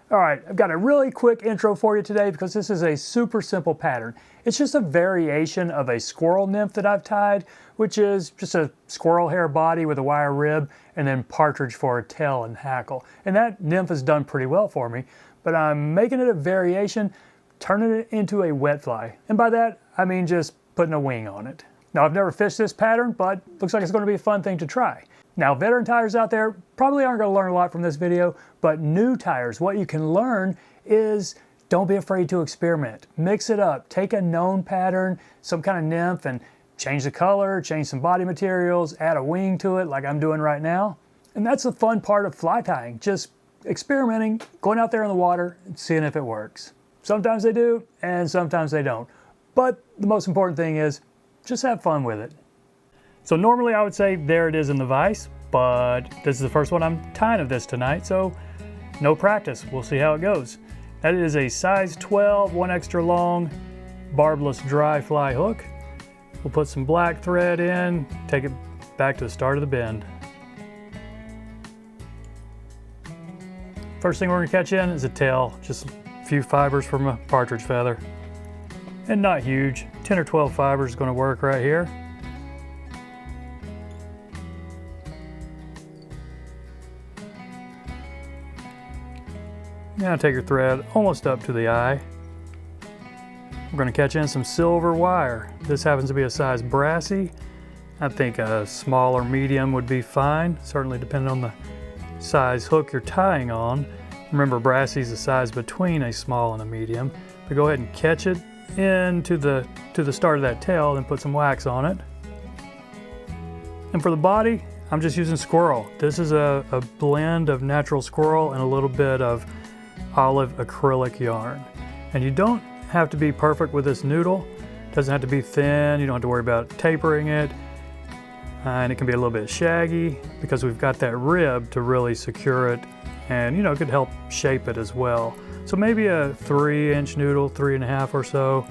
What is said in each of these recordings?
All right, I've got a really quick intro for you today because this is a super simple pattern. It's just a variation of a squirrel nymph that I've tied, which is just a squirrel hair body with a wire rib and then partridge for a tail and hackle. And that nymph has done pretty well for me, but I'm making it a variation, turning it into a wet fly. And by that, I mean just putting a wing on it. Now, I've never fished this pattern, but looks like it's going to be a fun thing to try. Now, veteran tiers out there probably aren't going to learn a lot from this video, but new tiers, what you can learn is don't be afraid to experiment. Mix it up. Take a known pattern, some kind of nymph, and change the color, change some body materials, add a wing to it like I'm doing right now. And that's the fun part of fly tying, just experimenting, going out there in the water and seeing if it works. Sometimes they do, and sometimes they don't. But the most important thing is just have fun with it. So normally I would say there it is in the vise, but this is the first one I'm tying of this tonight, so no practice. We'll see how it goes. That is a size 12, 1 extra long, barbless dry fly hook. We'll put some black thread in, take it back to the start of the bend. First thing we're gonna catch in is a tail, just a few fibers from a partridge feather. And not huge, 10 or 12 fibers is gonna work right here. Now take your thread almost up to the eye. We're going to catch in some silver wire. This happens to be a size brassy. I think a small or medium would be fine, certainly depending on the size hook you're tying on. Remember, brassy is the size between a small and a medium. But go ahead and catch it into the start of that tail and put some wax on it. And for the body, I'm just using Squirrel. This is a blend of natural squirrel and a little bit of olive acrylic yarn. And you don't have to be perfect with this noodle. It doesn't have to be thin. You don't have to worry about tapering it. And it can be a little bit shaggy because we've got that rib to really secure it, and it could help shape it as well. So maybe a 3-inch noodle, 3.5 or so.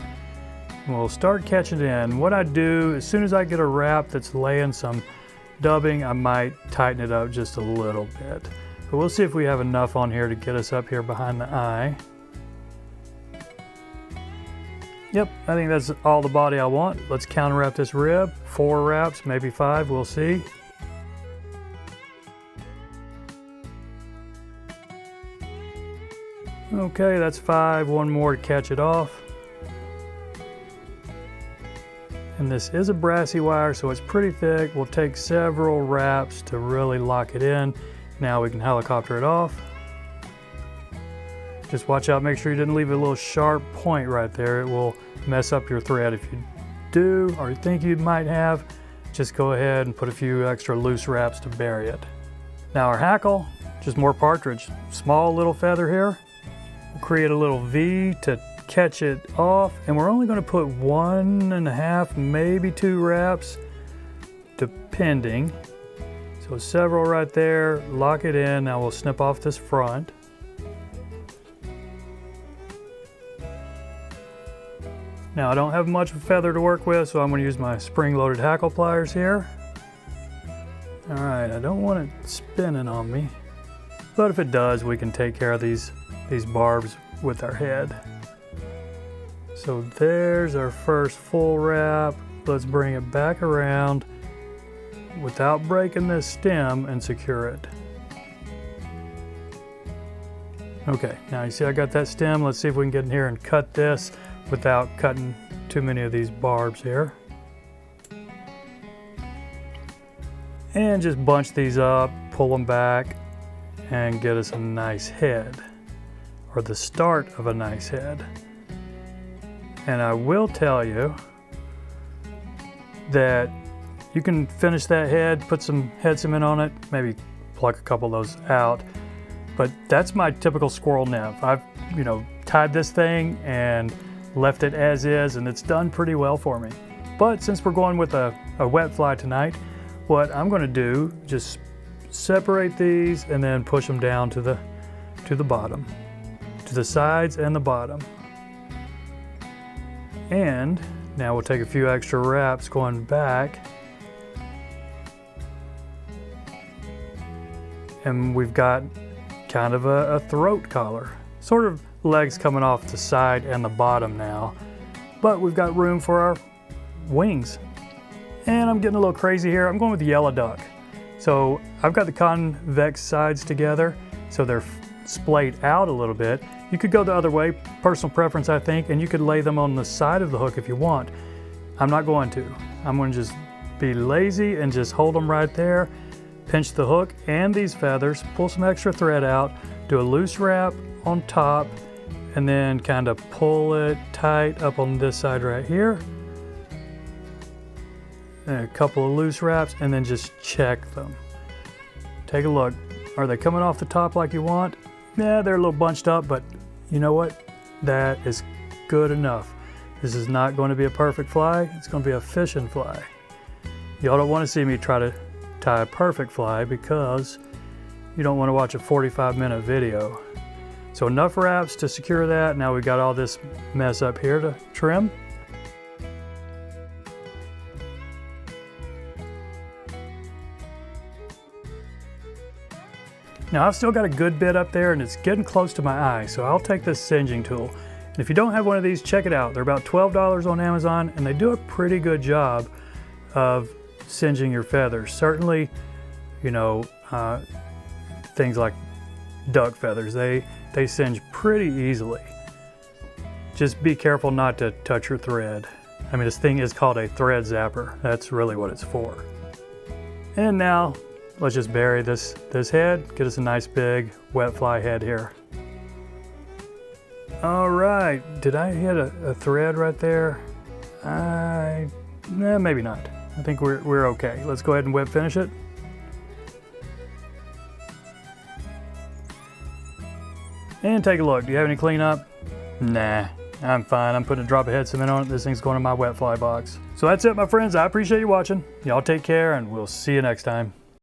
And we'll start catching it in. What I do, as soon as I get a wrap that's laying some dubbing, I might tighten it up just a little bit. But we'll see if we have enough on here to get us up here behind the eye. Yep, I think that's all the body I want. Let's counter wrap this rib. 4 wraps, maybe 5, we'll see. Okay, that's 5, 1 more to catch it off. And this is a brassy wire, so it's pretty thick. We'll take several wraps to really lock it in. Now we can helicopter it off. Just watch out, make sure you didn't leave a little sharp point right there. It will mess up your thread. If you do, or you think you might have, just go ahead and put a few extra loose wraps to bury it. Now our hackle, just more partridge. Small little feather here. We'll create a little V to catch it off, and we're only going to put 1.5, maybe 2 wraps, depending. So several right there, lock it in. Now we'll snip off this front. Now I don't have much of a feather to work with, so I'm going to use my spring-loaded hackle pliers here. All right, I don't want it spinning on me, but if it does, we can take care of these barbs with our head. So there's our first full wrap. Let's bring it back around without breaking this stem and secure it. Okay, now you see I got that stem. Let's see if we can get in here and cut this without cutting too many of these barbs here. And just bunch these up, pull them back, and get us a nice head, or the start of a nice head. And I will tell you that you can finish that head, put some head cement on it, maybe pluck a couple of those out. But that's my typical squirrel nymph. I've, tied this thing and left it as is, and it's done pretty well for me. But since we're going with a wet fly tonight, what I'm going to do, just separate these and then push them down to the bottom, to the sides and the bottom. And now we'll take a few extra wraps going back. And we've got kind of a throat collar. sort of legs coming off the side and the bottom now, but we've got room for our wings. And I'm getting a little crazy here. I'm going with the yellow duck. So I've got the convex sides together, so they're splayed out a little bit. You could go the other way, personal preference I think, and you could lay them on the side of the hook if you want. I'm not going to. I'm going to just be lazy and just hold them right there, pinch the hook and these feathers, pull some extra thread out, do a loose wrap on top, and then kind of pull it tight up on this side right here. And a couple of loose wraps, and then just check them. Take a look. Are they coming off the top like you want? Yeah, they're a little bunched up, but you know what? That is good enough. This is not going to be a perfect fly. It's going to be a fishing fly. Y'all don't want to see me try to tie a perfect fly because you don't want to watch a 45-minute video. So enough wraps to secure that. Now we got all this mess up here to trim. Now I've still got a good bit up there and it's getting close to my eye, so I'll take this singeing tool. And if you don't have one of these, check it out. They're about $12 on Amazon and they do a pretty good job of singeing your feathers. Certainly, you know, things like duck feathers, they singe pretty easily. Just be careful not to touch your thread. I mean, this thing is called a thread zapper. That's really what it's for. And now, let's just bury this head, get us a nice big wet fly head here. All right, did I hit a thread right there? Maybe not. I think we're okay. Let's go ahead and wet finish it. And take a look. Do you have any cleanup? Nah, I'm fine. I'm putting a drop of head cement on it. This thing's going in my wet fly box. So that's it, my friends. I appreciate you watching. Y'all take care and we'll see you next time.